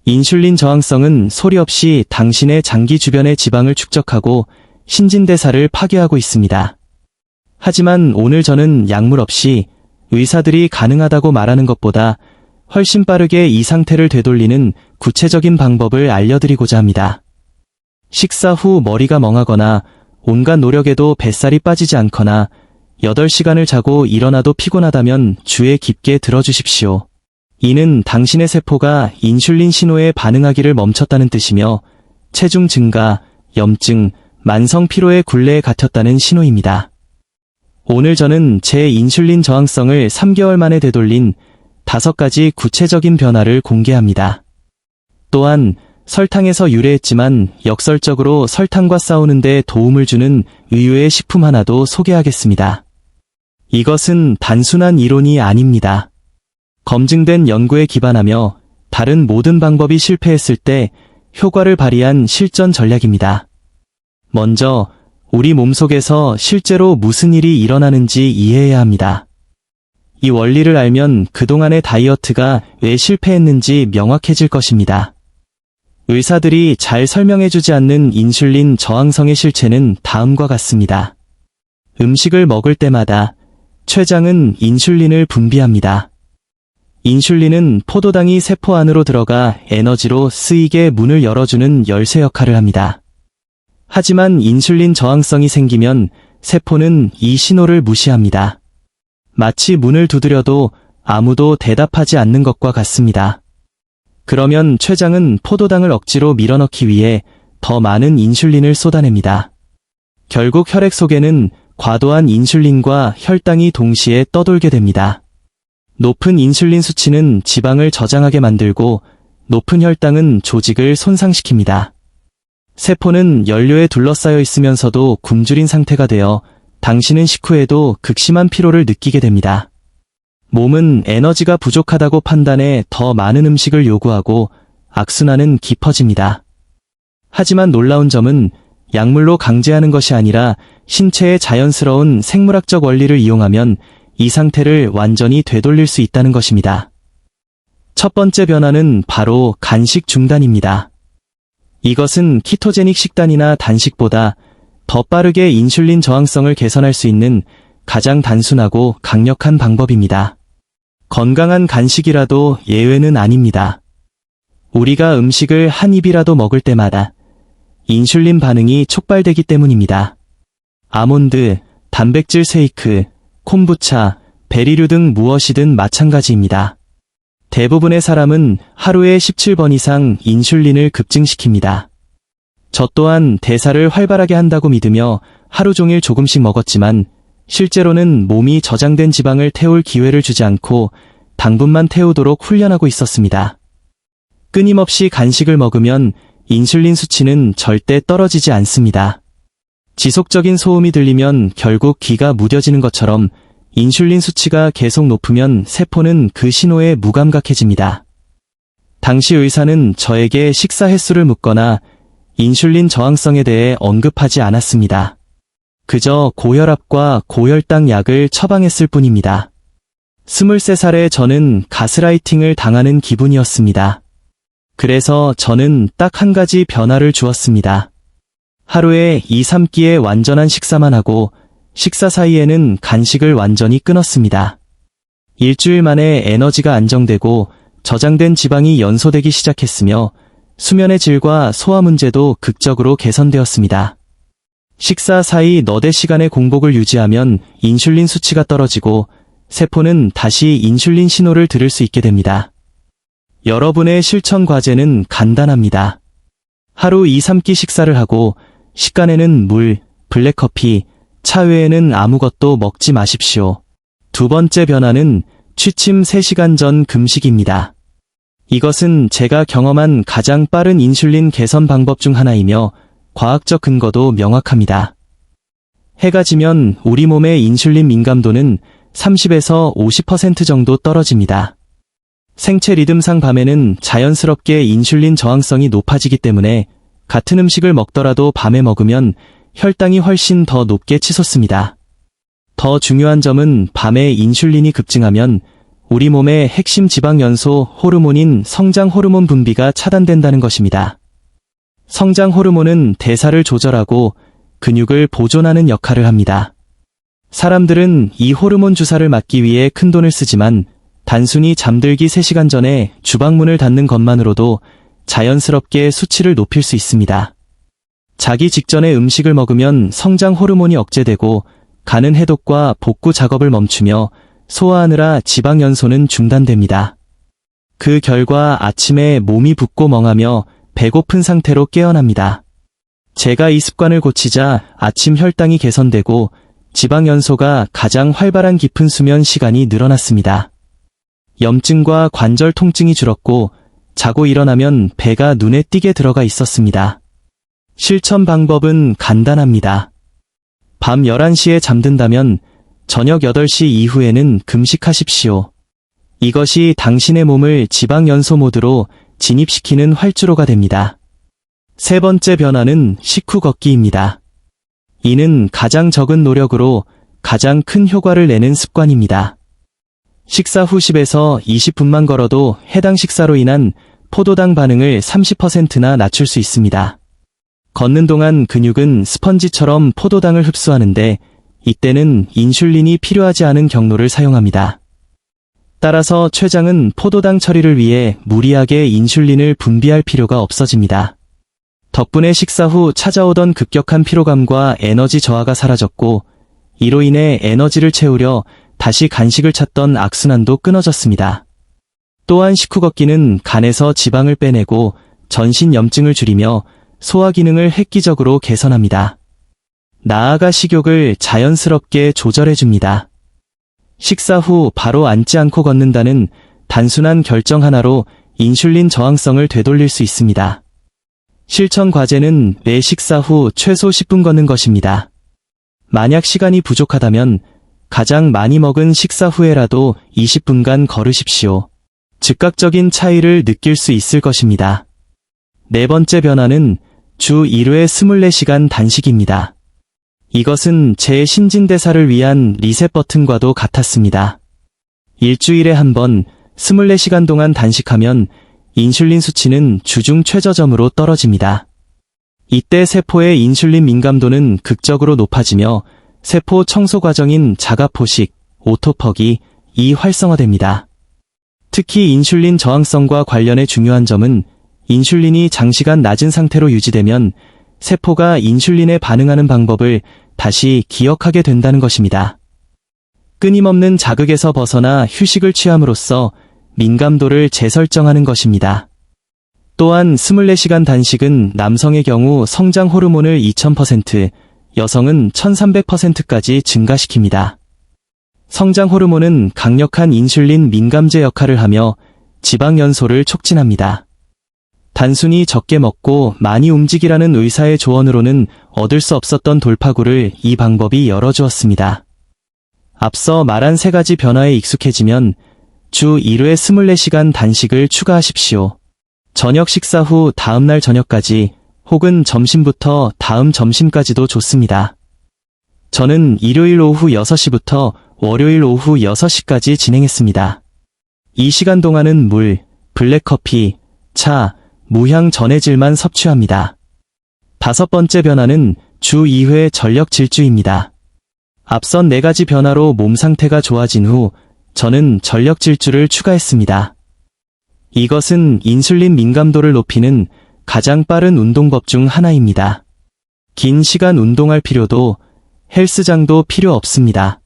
인슐린 저항성은 소리 없이 당신의 장기 주변의 지방을 축적하고 신진대사를 파괴하고 있습니다. 하지만 오늘 저는 약물 없이 의사들이 가능하다고 말하는 것보다 훨씬 빠르게 이 상태를 되돌리는 구체적인 방법을 알려드리고자 합니다. 식사 후 머리가 멍하거나 온갖 노력에도 뱃살이 빠지지 않거나 8시간을 자고 일어나도 피곤하다면 주의 깊게 들어주십시오. 이는 당신의 세포가 인슐린 신호에 반응하기를 멈췄다는 뜻이며 체중 증가, 염증, 만성 피로의 굴레에 갇혔다는 신호입니다. 오늘 저는 제 인슐린 저항성을 3개월 만에 되돌린 5가지 구체적인 변화를 공개합니다. 또한 설탕에서 유래했지만 역설적으로 설탕과 싸우는 데 도움을 주는 의외의 식품 하나도 소개하겠습니다. 이것은 단순한 이론이 아닙니다. 검증된 연구에 기반하며 다른 모든 방법이 실패했을 때 효과를 발휘한 실전 전략입니다. 먼저 우리 몸속에서 실제로 무슨 일이 일어나는지 이해해야 합니다. 이 원리를 알면 그동안의 다이어트가 왜 실패했는지 명확해질 것입니다. 의사들이 잘 설명해주지 않는 인슐린 저항성의 실체는 다음과 같습니다. 음식을 먹을 때마다 췌장은 인슐린을 분비합니다. 인슐린은 포도당이 세포 안으로 들어가 에너지로 쓰이게 문을 열어주는 열쇠 역할을 합니다. 하지만 인슐린 저항성이 생기면 세포는 이 신호를 무시합니다. 마치 문을 두드려도 아무도 대답하지 않는 것과 같습니다. 그러면 췌장은 포도당을 억지로 밀어넣기 위해 더 많은 인슐린을 쏟아냅니다. 결국 혈액 속에는 과도한 인슐린과 혈당이 동시에 떠돌게 됩니다. 높은 인슐린 수치는 지방을 저장하게 만들고 높은 혈당은 조직을 손상시킵니다. 세포는 연료에 둘러싸여 있으면서도 굶주린 상태가 되어 당신은 식후에도 극심한 피로를 느끼게 됩니다. 몸은 에너지가 부족하다고 판단해 더 많은 음식을 요구하고 악순환은 깊어집니다. 하지만 놀라운 점은 약물로 강제하는 것이 아니라 신체의 자연스러운 생물학적 원리를 이용하면 이 상태를 완전히 되돌릴 수 있다는 것입니다. 첫 번째 변화는 바로 간식 중단입니다. 이것은 키토제닉 식단이나 단식보다 더 빠르게 인슐린 저항성을 개선할 수 있는 가장 단순하고 강력한 방법입니다. 건강한 간식이라도 예외는 아닙니다. 우리가 음식을 한 입이라도 먹을 때마다 인슐린 반응이 촉발되기 때문입니다. 아몬드, 단백질 쉐이크, 콤부차, 베리류 등 무엇이든 마찬가지입니다. 대부분의 사람은 하루에 17번 이상 인슐린을 급증시킵니다. 저 또한 대사를 활발하게 한다고 믿으며 하루 종일 조금씩 먹었지만 실제로는 몸이 저장된 지방을 태울 기회를 주지 않고 당분만 태우도록 훈련하고 있었습니다. 끊임없이 간식을 먹으면 인슐린 수치는 절대 떨어지지 않습니다. 지속적인 소음이 들리면 결국 귀가 무뎌지는 것처럼 인슐린 수치가 계속 높으면 세포는 그 신호에 무감각해집니다. 당시 의사는 저에게 식사 횟수를 묻거나 인슐린 저항성에 대해 언급하지 않았습니다. 그저 고혈압과 고혈당 약을 처방했을 뿐입니다. 23살의 저는 가스라이팅을 당하는 기분이었습니다. 그래서 저는 딱 한 가지 변화를 주었습니다. 하루에 2-3끼의 완전한 식사만 하고 식사 사이에는 간식을 완전히 끊었습니다. 일주일 만에 에너지가 안정되고 저장된 지방이 연소되기 시작했으며 수면의 질과 소화 문제도 극적으로 개선되었습니다. 식사 사이 너댓 시간의 공복을 유지하면 인슐린 수치가 떨어지고 세포는 다시 인슐린 신호를 들을 수 있게 됩니다. 여러분의 실천 과제는 간단합니다. 하루 2-3끼 식사를 하고 식간에는 물, 블랙커피, 차 외에는 아무것도 먹지 마십시오. 두 번째 변화는 취침 3시간 전 금식입니다. 이것은 제가 경험한 가장 빠른 인슐린 개선 방법 중 하나이며 과학적 근거도 명확합니다. 해가 지면 우리 몸의 인슐린 민감도는 30에서 50% 정도 떨어집니다. 생체 리듬상 밤에는 자연스럽게 인슐린 저항성이 높아지기 때문에 같은 음식을 먹더라도 밤에 먹으면 혈당이 훨씬 더 높게 치솟습니다. 더 중요한 점은 밤에 인슐린이 급증하면 우리 몸의 핵심 지방 연소 호르몬인 성장 호르몬 분비가 차단된다는 것입니다. 성장 호르몬은 대사를 조절하고 근육을 보존하는 역할을 합니다. 사람들은 이 호르몬 주사를 맞기 위해 큰돈을 쓰지만 단순히 잠들기 3시간 전에 주방문을 닫는 것만으로도 자연스럽게 수치를 높일 수 있습니다. 자기 직전에 음식을 먹으면 성장 호르몬이 억제되고 간은 해독과 복구 작업을 멈추며 소화하느라 지방 연소는 중단됩니다. 그 결과 아침에 몸이 붓고 멍하며 배고픈 상태로 깨어납니다. 제가 이 습관을 고치자 아침 혈당이 개선되고 지방 연소가 가장 활발한 깊은 수면 시간이 늘어났습니다. 염증과 관절 통증이 줄었고 자고 일어나면 배가 눈에 띄게 들어가 있었습니다. 실천 방법은 간단합니다. 밤 11시에 잠든다면 저녁 8시 이후에는 금식하십시오. 이것이 당신의 몸을 지방 연소 모드로 진입시키는 활주로가 됩니다. 세 번째 변화는 식후 걷기입니다. 이는 가장 적은 노력으로 가장 큰 효과를 내는 습관입니다. 식사 후 10에서 20분만 걸어도 해당 식사로 인한 포도당 반응을 30%나 낮출 수 있습니다. 걷는 동안 근육은 스펀지처럼 포도당을 흡수하는데 이때는 인슐린이 필요하지 않은 경로를 사용합니다. 따라서 췌장은 포도당 처리를 위해 무리하게 인슐린을 분비할 필요가 없어집니다. 덕분에 식사 후 찾아오던 급격한 피로감과 에너지 저하가 사라졌고 이로 인해 에너지를 채우려 다시 간식을 찾던 악순환도 끊어졌습니다. 또한 식후 걷기는 간에서 지방을 빼내고 전신 염증을 줄이며 소화 기능을 획기적으로 개선합니다. 나아가 식욕을 자연스럽게 조절해줍니다. 식사 후 바로 앉지 않고 걷는다는 단순한 결정 하나로 인슐린 저항성을 되돌릴 수 있습니다. 실천 과제는 매 식사 후 최소 10분 걷는 것입니다. 만약 시간이 부족하다면 가장 많이 먹은 식사 후에라도 20분간 걸으십시오. 즉각적인 차이를 느낄 수 있을 것입니다. 네 번째 변화는 주 1회 24시간 단식입니다. 이것은 제 신진대사를 위한 리셋 버튼과도 같았습니다. 일주일에 한 번 24시간 동안 단식하면 인슐린 수치는 주중 최저점으로 떨어집니다. 이때 세포의 인슐린 민감도는 극적으로 높아지며 세포 청소 과정인 자가포식, 오토퍽이 활성화됩니다. 특히 인슐린 저항성과 관련해 중요한 점은 인슐린이 장시간 낮은 상태로 유지되면 세포가 인슐린에 반응하는 방법을 다시 기억하게 된다는 것입니다. 끊임없는 자극에서 벗어나 휴식을 취함으로써 민감도를 재설정하는 것입니다. 또한 24시간 단식은 남성의 경우 성장 호르몬을 2000%, 여성은 1300%까지 증가시킵니다. 성장 호르몬은 강력한 인슐린 민감제 역할을 하며 지방 연소를 촉진합니다. 단순히 적게 먹고 많이 움직이라는 의사의 조언으로는 얻을 수 없었던 돌파구를 이 방법이 열어주었습니다. 앞서 말한 3가지 변화에 익숙해지면 주 1회 24시간 단식을 추가하십시오. 저녁 식사 후 다음날 저녁까지 혹은 점심부터 다음 점심까지도 좋습니다. 저는 일요일 오후 6시부터 월요일 오후 6시까지 진행했습니다. 이 시간 동안은 물, 블랙커피, 차, 무향 전해질만 섭취합니다. 5번째 변화는 주 2회 전력 질주입니다. 앞선 4가지 변화로 몸 상태가 좋아진 후 저는 전력 질주를 추가했습니다. 이것은 인슐린 민감도를 높이는 가장 빠른 운동법 중 하나입니다. 긴 시간 운동할 필요도 헬스장도 필요 없습니다.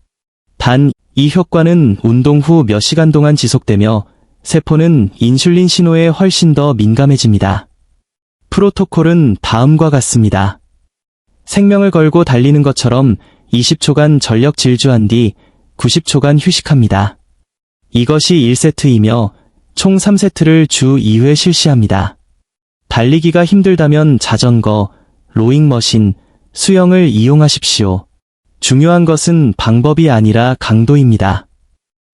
단, 이 효과는 운동 후 몇 시간 동안 지속되며 세포는 인슐린 신호에 훨씬 더 민감해집니다. 프로토콜은 다음과 같습니다. 생명을 걸고 달리는 것처럼 20초간 전력 질주한 뒤 90초간 휴식합니다. 이것이 1세트이며 총 3세트를 주 2회 실시합니다. 달리기가 힘들다면 자전거, 로잉머신, 수영을 이용하십시오. 중요한 것은 방법이 아니라 강도입니다.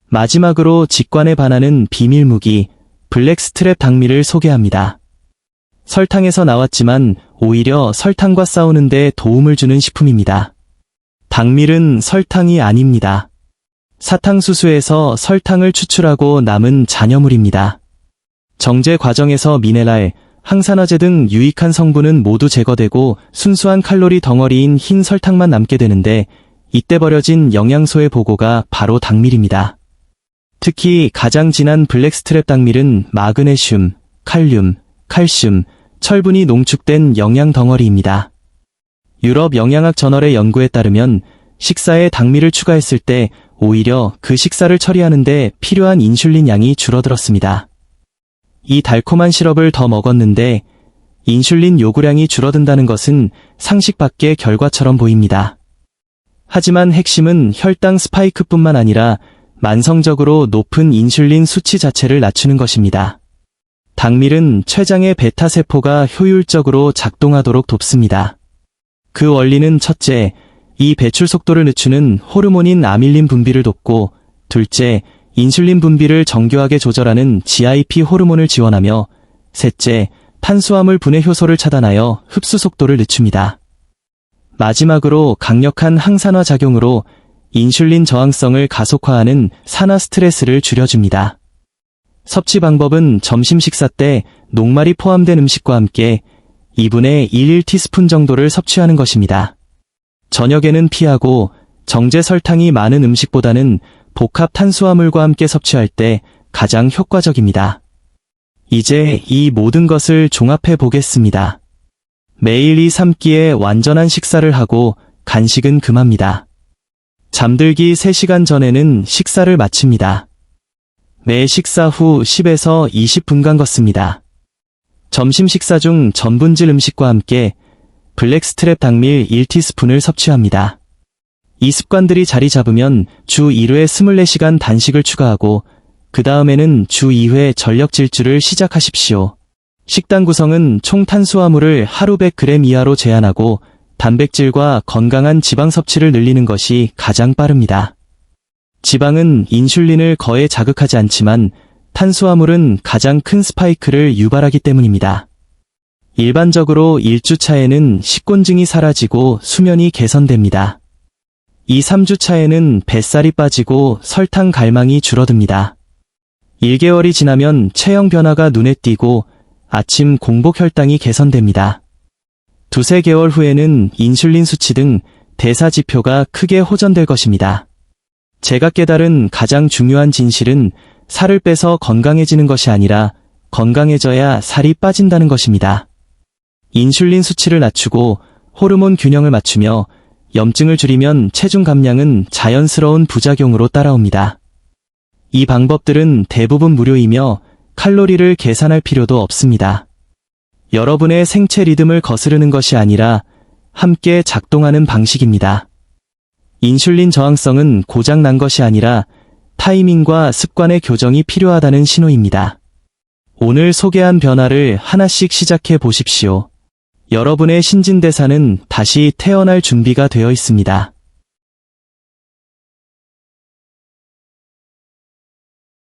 마지막으로 직관에 반하는 비밀 무기, 블랙스트랩 당미를 소개합니다. 설탕에서 나왔지만 오히려 설탕과 싸우는 데 도움을 주는 식품입니다. 당밀은 설탕이 아닙니다. 사탕수수에서 설탕을 추출하고 남은 잔여물입니다. 정제 과정에서 미네랄, 항산화제 등 유익한 성분은 모두 제거되고 순수한 칼로리 덩어리인 흰 설탕만 남게 되는데, 이때 버려진 영양소의 보고가 바로 당밀입니다. 특히 가장 진한 블랙스트랩 당밀은 마그네슘, 칼륨, 칼슘, 철분이 농축된 영양 덩어리입니다. 유럽 영양학 저널의 연구에 따르면 식사에 당밀을 추가했을 때 오히려 그 식사를 처리하는 데 필요한 인슐린 양이 줄어들었습니다. 이 달콤한 시럽을 더 먹었는데 인슐린 요구량이 줄어든다는 것은 상식 밖의 결과처럼 보입니다. 하지만 핵심은 혈당 스파이크뿐만 아니라 만성적으로 높은 인슐린 수치 자체를 낮추는 것입니다. 당밀은 췌장의 베타세포가 효율적으로 작동하도록 돕습니다. 그 원리는 첫째, 이 배출 속도를 늦추는 호르몬인 아밀린 분비를 돕고, 둘째, 인슐린 분비를 정교하게 조절하는 GIP 호르몬을 지원하며, 셋째, 탄수화물 분해 효소를 차단하여 흡수 속도를 늦춥니다. 마지막으로 강력한 항산화 작용으로 인슐린 저항성을 가속화하는 산화 스트레스를 줄여줍니다. 섭취 방법은 점심 식사 때 녹말이 포함된 음식과 함께 2분의 1 티스푼 정도를 섭취하는 것입니다. 저녁에는 피하고 정제 설탕이 많은 음식보다는 복합 탄수화물과 함께 섭취할 때 가장 효과적입니다. 이제 이 모든 것을 종합해 보겠습니다. 매일 2-3끼의 완전한 식사를 하고 간식은 금합니다. 잠들기 3시간 전에는 식사를 마칩니다. 매 식사 후 10에서 20분간 걷습니다. 점심 식사 중 전분질 음식과 함께 블랙스트랩 당밀 1티스푼을 섭취합니다. 이 습관들이 자리 잡으면 주 1회 24시간 단식을 추가하고 그 다음에는 주 2회 전력 질주를 시작하십시오. 식단 구성은 총 탄수화물을 하루 100g 이하로 제한하고 단백질과 건강한 지방 섭취를 늘리는 것이 가장 빠릅니다. 지방은 인슐린을 거의 자극하지 않지만 탄수화물은 가장 큰 스파이크를 유발하기 때문입니다. 일반적으로 1주 차에는 식곤증이 사라지고 수면이 개선됩니다. 2-3주 차에는 뱃살이 빠지고 설탕 갈망이 줄어듭니다. 1개월이 지나면 체형 변화가 눈에 띄고 아침 공복 혈당이 개선됩니다. 2-3개월 후에는 인슐린 수치 등 대사 지표가 크게 호전될 것입니다. 제가 깨달은 가장 중요한 진실은 살을 빼서 건강해지는 것이 아니라 건강해져야 살이 빠진다는 것입니다. 인슐린 수치를 낮추고 호르몬 균형을 맞추며 염증을 줄이면 체중 감량은 자연스러운 부작용으로 따라옵니다. 이 방법들은 대부분 무료이며 칼로리를 계산할 필요도 없습니다. 여러분의 생체 리듬을 거스르는 것이 아니라 함께 작동하는 방식입니다. 인슐린 저항성은 고장 난 것이 아니라 타이밍과 습관의 교정이 필요하다는 신호입니다. 오늘 소개한 변화를 하나씩 시작해 보십시오. 여러분의 신진대사는 다시 태어날 준비가 되어 있습니다.